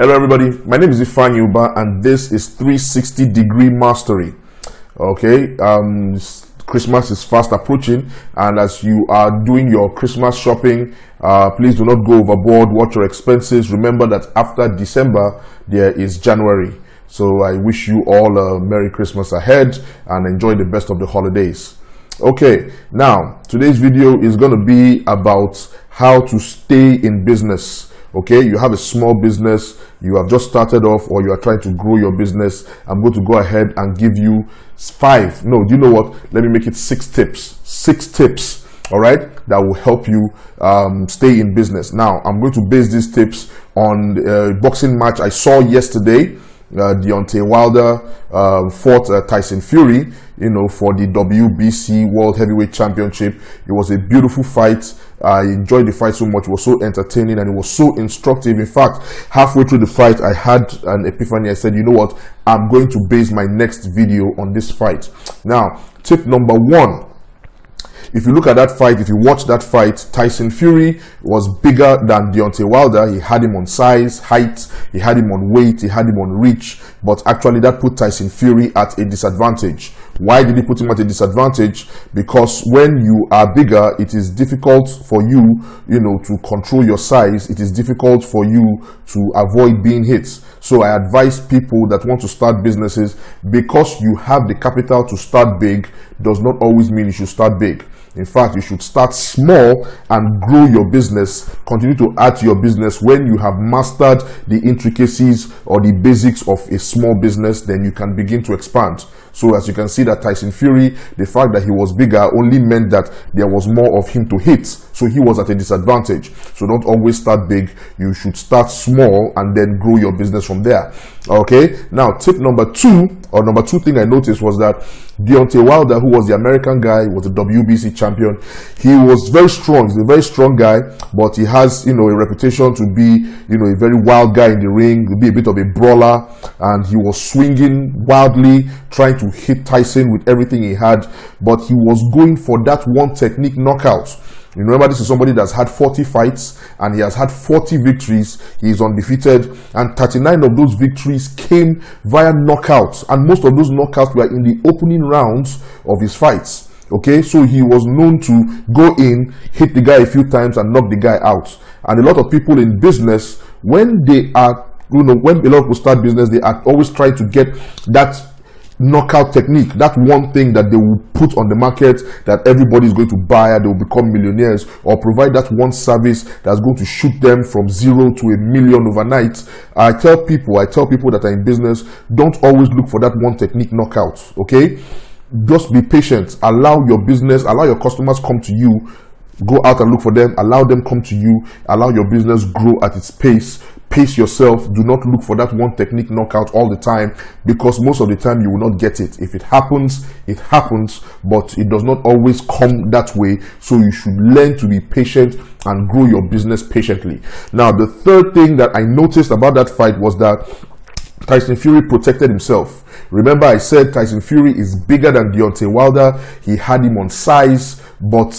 Hello everybody, my name is Ifeanyi Ubah and this is 360 Degree Mastery. Okay, Christmas is fast approaching, and as you are doing your Christmas shopping, please do not go overboard. Watch your expenses. Remember that after December there is January. So I wish you all a Merry Christmas ahead and enjoy the best of the holidays. Okay, now today's video is going to be about how to stay in business. Okay, you have a small business, you have just started off, or you are trying to grow your business. I'm going to go ahead and give you do you know what? Let me make it 6 tips. 6 tips, all right, that will help you stay in business. Now, I'm going to base these tips on a boxing match I saw yesterday. Deontay Wilder fought Tyson Fury, for the WBC World Heavyweight Championship. It was a beautiful fight. I enjoyed the fight so much. It was so entertaining and it was so instructive. In fact, halfway through the fight, I had an epiphany. I said, you know what? I'm going to base my next video on this fight. Now, tip number 1. If you look at that fight, if you watch that fight, Tyson Fury was bigger than Deontay Wilder. He had him on size, height, he had him on weight, he had him on reach, but actually that put Tyson Fury at a disadvantage. Why did he put him at a disadvantage? Because when you are bigger, it is difficult for you, to control your size. It is difficult for you to avoid being hit. So I advise people that want to start businesses, because you have the capital to start big does not always mean you should start big. In fact, you should start small and grow your business. Continue to add to your business. When you have mastered the intricacies or the basics of a small business, then you can begin to expand. So as you can see that Tyson Fury, the fact that he was bigger only meant that there was more of him to hit. So he was at a disadvantage. So don't always start big. You should start small and then grow your business from there. Okay. Now, tip number 2, or number 2 thing I noticed was that Deontay Wilder, who was the American guy, was a WBC champion. He was very strong. He's a very strong guy, but he has, a reputation to be, a very wild guy in the ring, to be a bit of a brawler, and he was swinging wildly, trying to hit Tyson with everything he had, but he was going for that one technique knockout. You remember, this is somebody that's had 40 fights and he has had 40 victories. He is undefeated, and 39 of those victories came via knockouts, and most of those knockouts were in the opening rounds of his fights. Okay, so he was known to go in, hit the guy a few times and knock the guy out. And a lot of people in business, when they are, when a lot of people start business, they are always trying to get that knockout technique, that one thing that they will put on the market that everybody is going to buy and they will become millionaires, or provide that one service that's going to shoot them from 0 to $1 million overnight. I tell people that are in business, don't always look for that one technique knockout. Okay, just be patient. Allow your business, allow your customers come to you. Go out and look for them. Allow them come to you. Allow your business grow at its pace. Pace yourself. Do not look for that one technique knockout all the time, because most of the time you will not get it. If it happens, it happens, but it does not always come that way. So you should learn to be patient and grow your business patiently. Now, the third thing that I noticed about that fight was that Tyson Fury protected himself. Remember, I said Tyson Fury is bigger than Deontay Wilder. He had him on size, but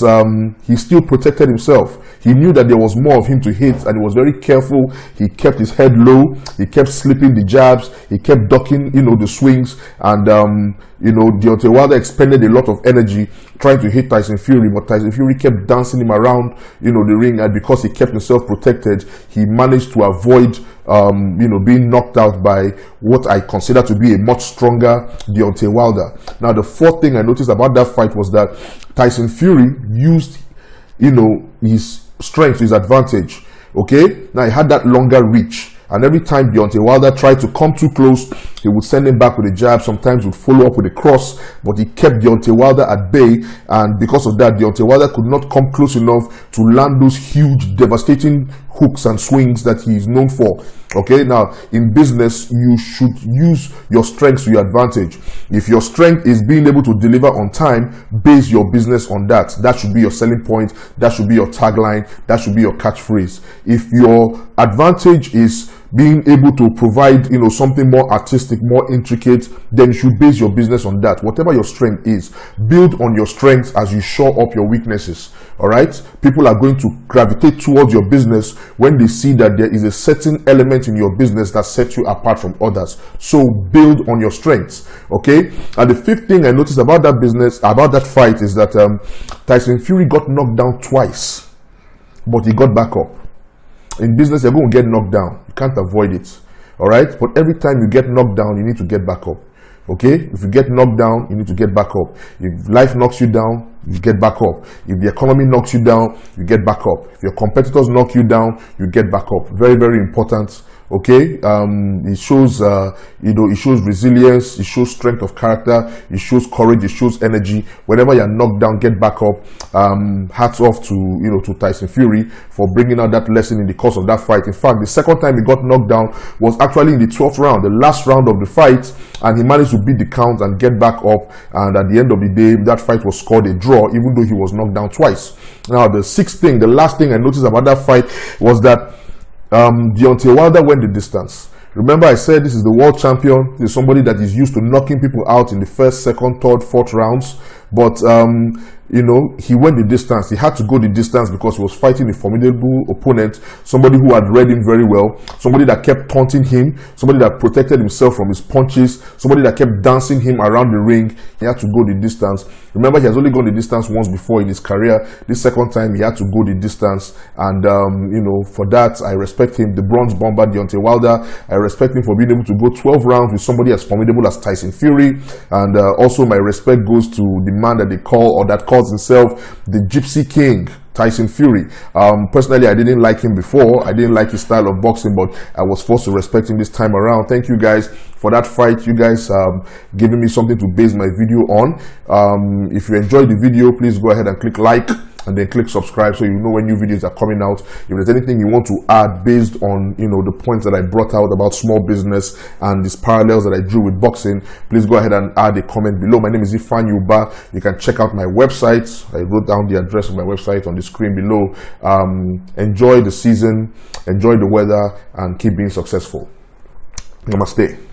he still protected himself. He knew that there was more of him to hit, and he was very careful. He kept his head low. He kept slipping the jabs. He kept ducking, the swings. And, Deontay Wilder expended a lot of energy trying to hit Tyson Fury, but Tyson Fury kept dancing him around, the ring, and because he kept himself protected, he managed to avoid, being knocked out by what I consider to be a much stronger Deontay Wilder. Now, the fourth thing I noticed about that fight was that Tyson Fury used, his strength to his advantage. Okay, now he had that longer reach, and every time Deontay Wilder tried to come too close, he would send him back with a jab. Sometimes would follow up with a cross, but he kept Deontay Wilder at bay, and because of that, Deontay Wilder could not come close enough to land those huge, devastating hooks and swings that he is known for. Okay, now in business, you should use your strengths to your advantage. If your strength is being able to deliver on time, base your business on that. That should be your selling point. That should be your tagline. That should be your catchphrase. If your advantage is being able to provide, something more artistic, more intricate, then you should base your business on that. Whatever your strength is, build on your strengths as you shore up your weaknesses. All right. People are going to gravitate towards your business when they see that there is a certain element in your business that sets you apart from others. So build on your strengths. Okay. And the fifth thing I noticed about that business, about that fight, is that Tyson Fury got knocked down twice, but he got back up. In business, you're going to get knocked down. You can't avoid it. All right. But every time you get knocked down, you need to get back up. Okay, if you get knocked down, you need to get back up. If life knocks you down, you get back up. If the economy knocks you down, you get back up. If your competitors knock you down, you get back up. Very, very important. Okay, it shows, it shows resilience, it shows strength of character, it shows courage, it shows energy. Whenever you're knocked down, get back up. Hats off to Tyson Fury for bringing out that lesson in the course of that fight. In fact, the second time he got knocked down was actually in the 12th round, the last round of the fight, and he managed to beat the count and get back up. And at the end of the day, that fight was scored a draw, even though he was knocked down twice. Now, the last thing I noticed about that fight was that Deontay Wilder went the distance. Remember, I said this is the world champion. This is somebody that is used to knocking people out in the first, second, third, fourth rounds. But he went the distance. He had to go the distance because he was fighting a formidable opponent, somebody who had read him very well, somebody that kept taunting him, somebody that protected himself from his punches, somebody that kept dancing him around the ring. He had to go the distance. Remember, he has only gone the distance once before in his career. This second time, he had to go the distance. And, for that, I respect him. The bronze bomber, Deontay Wilder, I respect him for being able to go 12 rounds with somebody as formidable as Tyson Fury. And also, my respect goes to the man that they call, or that calls himself, the Gypsy King, Tyson Fury. Personally, I didn't like him before. I didn't like his style of boxing, but I was forced to respect him this time around. Thank you guys for that fight. You guys giving me something to base my video on. If you enjoyed the video, please go ahead and click like and then click subscribe so you know when new videos are coming out. If there's anything you want to add based on the points that I brought out about small business and these parallels that I drew with boxing, please go ahead and add a comment below. My name is Ifeanyi Ubah. You can check out my website. I wrote down the address of my website on the screen below. Enjoy the season, enjoy the weather, and keep being successful. Namaste.